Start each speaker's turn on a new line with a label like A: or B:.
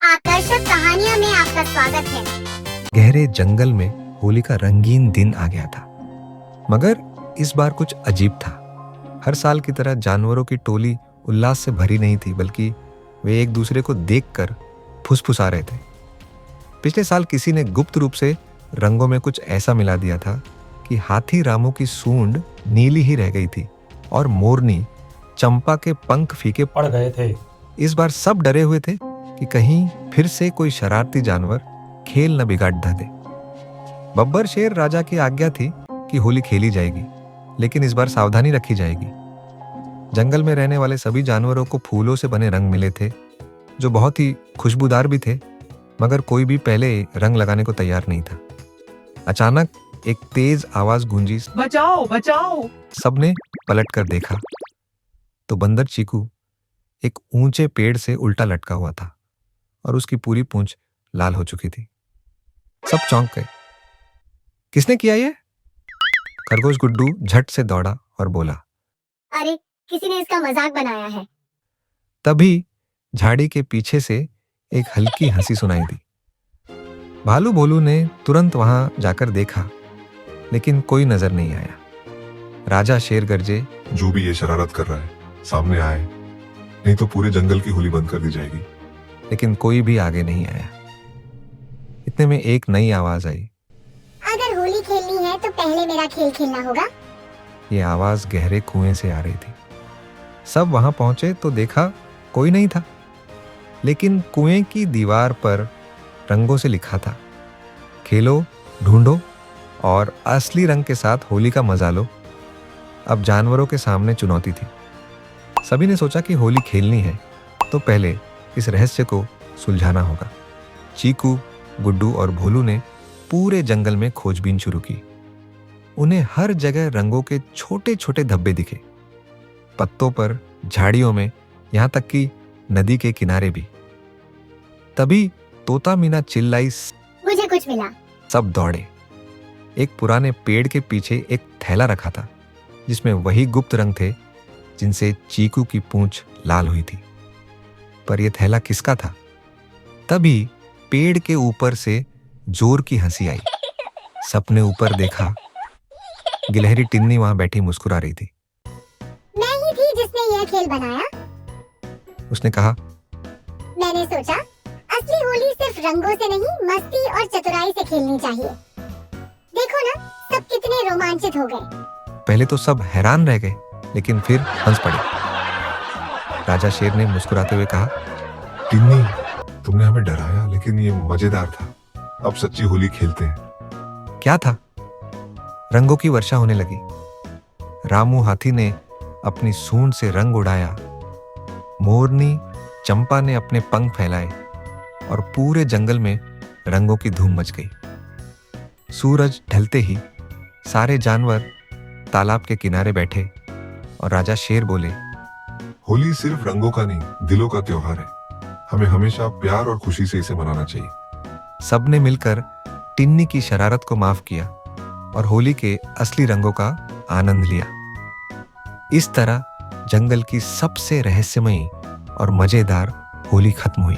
A: आकर्षक कहानियों में आपका स्वागत है।
B: गहरे जंगल में होली का रंगीन दिन आ गया था, मगर इस बार कुछ अजीब था। हर साल की तरह जानवरों की टोली उल्लास से भरी नहीं थी, बल्कि वे एक दूसरे को देखकर फुसफुसा रहे थे। पिछले साल किसी ने गुप्त रूप से रंगों में कुछ ऐसा मिला दिया था कि हाथी रामू की सूंड नीली ही रह गई थी और मोरनी चंपा के पंख फीके
C: पड़ गए थे।
B: इस बार सब डरे हुए थे कि कहीं फिर से कोई शरारती जानवर खेल न बिगाड़ दे। बब्बर शेर राजा की आज्ञा थी कि होली खेली जाएगी, लेकिन इस बार सावधानी रखी जाएगी। जंगल में रहने वाले सभी जानवरों को फूलों से बने रंग मिले थे, जो बहुत ही खुशबूदार भी थे, मगर कोई भी पहले रंग लगाने को तैयार नहीं था। अचानक एक तेज आवाज गूंजी।
C: बचाओ बचाओ।
B: सबने पलट कर देखा तो बंदर चीकू एक ऊंचे पेड़ से उल्टा लटका हुआ था और उसकी पूरी पूंछ लाल हो चुकी थी। सब चौंक गए। किसने किया ये? खरगोश गुड्डू झट से दौड़ा और बोला,
A: अरे, किसी ने इसका मजाक बनाया है।
B: तभी झाड़ी के पीछे से एक हल्की हंसी सुनाई दी। भालू भोलू ने तुरंत वहां जाकर देखा, लेकिन कोई नजर नहीं आया। राजा शेर गरजे,
D: जो भी ये शरारत कर रहा है सामने आए, नहीं तो पूरे जंगल की होली बंद कर दी जाएगी।
B: लेकिन कोई भी आगे नहीं आया। इतने में एक नई आवाज आई।
A: अगर होली खेलनी है तो पहले मेरा खेल खेलना होगा।
B: ये आवाज गहरे कुएं से आ रही थी। सब वहां पहुंचे तो देखा कोई नहीं था, लेकिन कुएं की दीवार पर रंगों से लिखा था, खेलो, ढूंढो और असली रंग के साथ होली का मजा लो। अब जानवरों के सामने चुनौती थी। सभी ने सोचा कि होली खेलनी है तो पहले इस रहस्य को सुलझाना होगा। चीकू, गुड्डू और भोलू ने पूरे जंगल में खोजबीन शुरू की। उन्हें हर जगह रंगों के छोटे छोटे धब्बे दिखे, पत्तों पर, झाड़ियों में, यहां तक कि नदी के किनारे भी। तभी तोता मीना चिल्लाई,
A: मुझे कुछ मिला।
B: सब दौड़े। एक पुराने पेड़ के पीछे एक थैला रखा था, जिसमें वही गुप्त रंग थे जिनसे चीकू की पूंछ लाल हुई थी। पर यह थैला किसका था? तभी पेड़ के ऊपर से जोर की हंसी आई। सबने ऊपर देखा। गिलहरी टिन्नी वहां बैठी मुस्कुरा रही थी।
A: मैं ही थी जिसने यह खेल बनाया।
B: उसने कहा,
A: मैंने सोचा असली होली सिर्फ रंगों से नहीं, मस्ती और चतुराई से खेलनी चाहिए। देखो ना, सब कितने रोमांचित हो गए।
B: पहले तो सब हैरान रह गए, लेकिन फिर हंस पड़े। राजा शेर ने मुस्कुराते हुए कहा,
D: टिन्नी, तुमने हमें डराया, लेकिन ये मजेदार था। अब सच्ची होली खेलते हैं।
B: क्या था? रंगों की वर्षा होने लगी। रामू हाथी ने अपनी सूंड से रंग उड़ाया, मोरनी चंपा ने अपने पंख फैलाए और पूरे जंगल में रंगों की धूम मच गई। सूरज ढलते ही सारे जानवर तालाब के किनारे बैठे और राजा शेर बोले,
D: होली सिर्फ रंगों का नहीं, दिलों का त्योहार है। हमें हमेशा प्यार और खुशी से इसे मनाना चाहिए।
B: सबने मिलकर टिन्नी की शरारत को माफ किया और होली के असली रंगों का आनंद लिया। इस तरह जंगल की सबसे रहस्यमयी और मजेदार होली खत्म हुई।